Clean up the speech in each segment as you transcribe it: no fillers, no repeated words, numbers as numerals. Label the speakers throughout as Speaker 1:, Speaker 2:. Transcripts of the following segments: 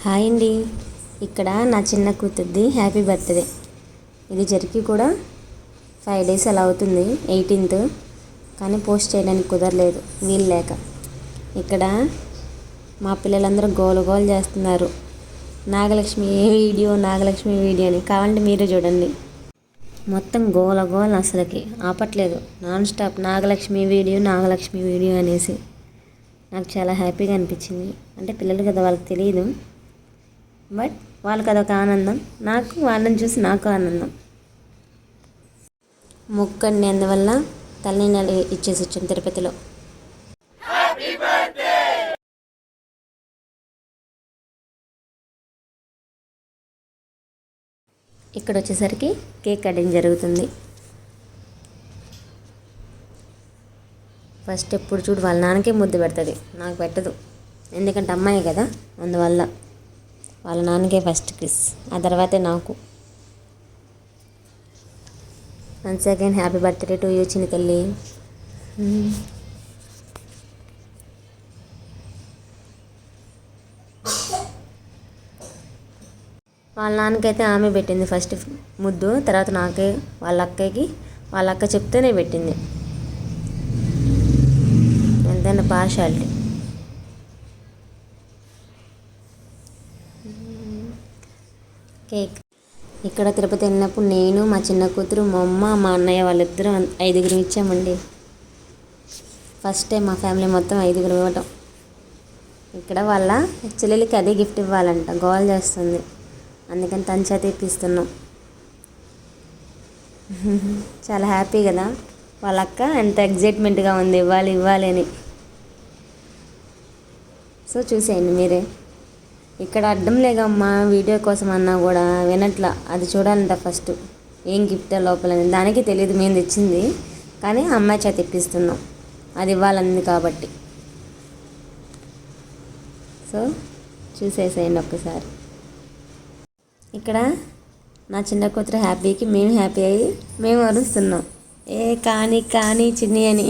Speaker 1: Hi అండి. ఇక్కడ నా చిన్న కూతుర్ది హ్యాపీ బర్త్డే. ఇది జరిగి కూడా 5 days అలా అవుతుంది, 18th. కానీ పోస్ట్ చేయడానికి కుదరలేదు వీలు లేక. ఇక్కడ మా పిల్లలందరూ గోల చేస్తున్నారు, నాగలక్ష్మి వీడియో అని. కావాలంటే మీరే చూడండి. మొత్తం గోల అసలుకి ఆపట్లేదు, నాన్ స్టాప్ నాగలక్ష్మి వీడియో అనేసి. నాకు చాలా హ్యాపీగా అనిపించింది. అంటే పిల్లలు కదా, వాళ్ళకి తెలియదు, బట్ వాళ్ళకి అదొక ఆనందం. నాకు వాళ్ళని చూసి నాకు ఆనందం. మొక్కండి, అందువల్ల తల్లిని ఇచ్చేసి వచ్చాం తిరుపతిలో. ఇక్కడ వచ్చేసరికి కేక్ కటింగ్ జరుగుతుంది. ఫస్ట్ ఎప్పుడు చూడు వాళ్ళ నాన్నకే ముద్దు పెడుతుంది, నాకు పెట్టదు. ఎందుకంటే అమ్మాయి కదా, అందువల్ల వాళ్ళ నాన్నకే ఫస్ట్ కిస్, ఆ తర్వాతే నాకు. Once again happy birthday to you చిన్న తల్లి. వాళ్ళ నాన్నకైతే ఆమె పెట్టింది ఫస్ట్ ముద్దు, తర్వాత నాకే, వాళ్ళ అక్క చెప్తేనే పెట్టింది. ఎంతైనా పార్షాలిటీ. కేక్ ఇక్కడ తిరుపతి వెళ్ళినప్పుడు నేను, మా చిన్న కూతురు, మా అమ్మ, మా అన్నయ్య వాళ్ళిద్దరూ 5 ఇచ్చామండి. ఫస్ట్ టైం మా ఫ్యామిలీ మొత్తం 5 ఇవ్వటం. ఇక్కడ వాళ్ళ చెల్లెలకి అదే గిఫ్ట్ ఇవ్వాలంట, గోల్ చేస్తుంది. అందుకని తన చేత ఇప్పిస్తున్నాం. చాలా హ్యాపీ కదా. వాళ్ళ అక్క ఎంత ఎగ్జైట్మెంట్గా ఉంది, ఇవ్వాలి అని. సో చూసేయండి మీరే. ఇక్కడ అడ్డం లేకమ్మా, వీడియో కోసం అన్నా కూడా వినట్లా. అది చూడాలంట ఫస్ట్, ఏం గిఫ్ట్ లోపలని. దానికి తెలియదు మేము తెచ్చింది, కానీ అమ్మాయి చేత తెప్పిస్తున్నాం, అది ఇవ్వాలంది కాబట్టి. సో చూసేసేయండి ఒక్కసారి. ఇక్కడ నా చిన్న కూతురు హ్యాపీకి మేము హ్యాపీ అయ్యి మేము అరుస్తున్నాం, ఏ కానీ చిన్ని అని.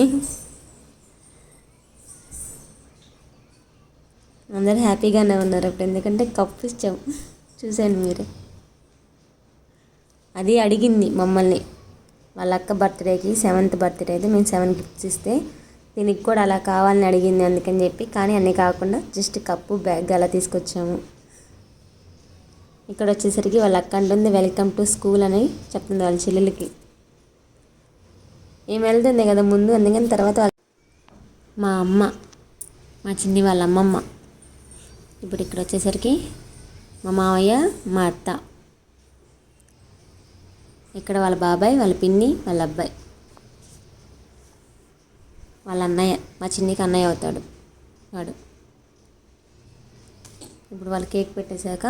Speaker 1: అందరూ హ్యాపీగానే ఉన్నారు అప్పుడు, ఎందుకంటే కప్పు ఇచ్చాం. చూసాను మీరే. అది అడిగింది మమ్మల్ని, వాళ్ళ అక్క బర్త్డేకి 7th బర్త్డే అయితే మేము 7 గిఫ్ట్స్ ఇస్తే దీనికి కూడా అలా కావాలని అడిగింది. అందుకని చెప్పి, కానీ అన్నీ కాకుండా జస్ట్ కప్పు, బ్యాగ్ అలా తీసుకొచ్చాము. ఇక్కడ వచ్చేసరికి వాళ్ళ అక్క అంటుంది వెల్కమ్ టు స్కూల్ అని చెప్తుంది వాళ్ళ చెల్లెలకి. ఏమి వెళ్తుంది కదా ముందు, అందుకని తర్వాత మా అమ్మ, మా చిన్ని వాళ్ళ అమ్మమ్మ. ఇప్పుడు ఇక్కడ వచ్చేసరికి మా మావయ్య, మా అత్త, ఇక్కడ వాళ్ళ బాబాయ్, వాళ్ళ పిన్ని, వాళ్ళ అబ్బాయి, వాళ్ళ అన్నయ్య, మా చిన్నికి అన్నయ్య అవుతాడు వాడు. ఇప్పుడు వాళ్ళు కేక్ పెట్టేశాక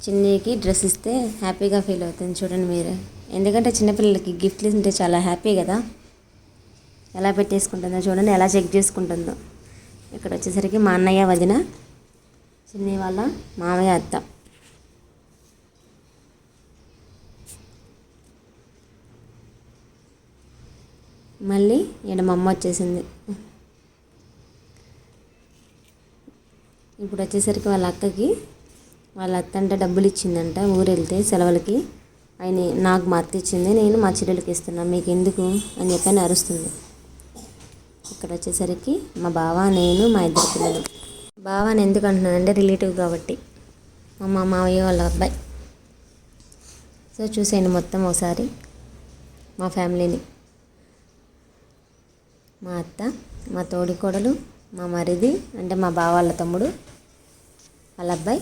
Speaker 1: చిన్నికి డ్రెస్ ఇస్తే హ్యాపీగా ఫీల్ అవుతుంది. చూడండి మీరే. ఎందుకంటే చిన్నపిల్లలకి గిఫ్ట్లు ఇస్తుంటే చాలా హ్యాపీ కదా. ఎలా పెట్టేసుకుంటుందో చూడండి, ఎలా చెక్ చేసుకుంటుందో. ఇక్కడ వచ్చేసరికి మా అన్నయ్య, వదిన, చిన్ని వాళ్ళ మామయ్య, అత్త. మళ్ళీ ఈడ మా అమ్మ వచ్చేసింది. ఇప్పుడు వచ్చేసరికి వాళ్ళ అక్కకి, వాళ్ళ అత్త అంటే డబ్బులు ఇచ్చిందంట ఊరు వెళ్తే సెలవులకి. నాకు మా అత్త ఇచ్చింది, నేను మా చెల్లెలకి ఇస్తున్నాను, మీకు ఎందుకు అని చెప్పని అరుస్తుంది. ఇక్కడ వచ్చేసరికి మా బావ, నేను, మా 2 పిల్లలు. బావని ఎందుకు అంటున్నానంటే రిలేటివ్ కాబట్టి, మా మావయ్య వాళ్ళ అబ్బాయి. సో చూసేయండి మొత్తం ఒకసారి మా ఫ్యామిలీని. మా అత్త, మా తోడికోడలు, మా మరిది అంటే మా బావ వాళ్ళ తమ్ముడు, వాళ్ళ అబ్బాయి,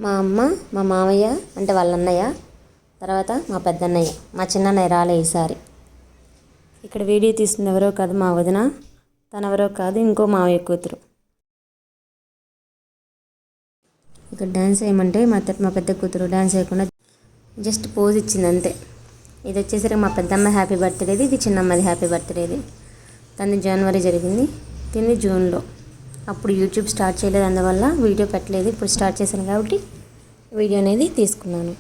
Speaker 1: మా అమ్మ, మా మావయ్య అంటే వాళ్ళ అన్నయ్య, తర్వాత మా పెద్దన్నయ్య. మా చిన్నన్నయ్య రాలే ఈసారి. ఇక్కడ వీడియో తీస్తుంది ఎవరో కాదు మా వదిన, తనెవరో కాదు, ఇంకో మావయ్య కూతురు. ఇక్కడ డ్యాన్స్ వేయమంటే మా పెద్ద కూతురు డ్యాన్స్ వేయకుండా జస్ట్ పోజ్ ఇచ్చింది అంతే. ఇది వచ్చేసరికి మా పెద్దమ్మ హ్యాపీ బర్త్డేది, ఇది చిన్నమ్మది హ్యాపీ బర్త్డేది. తనది జనవరి జరిగింది, తింది జూన్లో. అప్పుడు యూట్యూబ్ స్టార్ట్ చేయలేదు, అందువల్ల వీడియో పెట్టలేదు. ఇప్పుడు స్టార్ట్ చేశాను కాబట్టి వీడియో అనేది తీసుకున్నాను.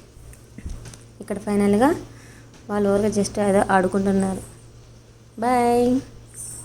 Speaker 1: ఇక్కడ ఫైనల్గా వాళ్ళు ఊరిగా జస్ట్ ఏదో ఆడుకుంటున్నారు. బాయ్.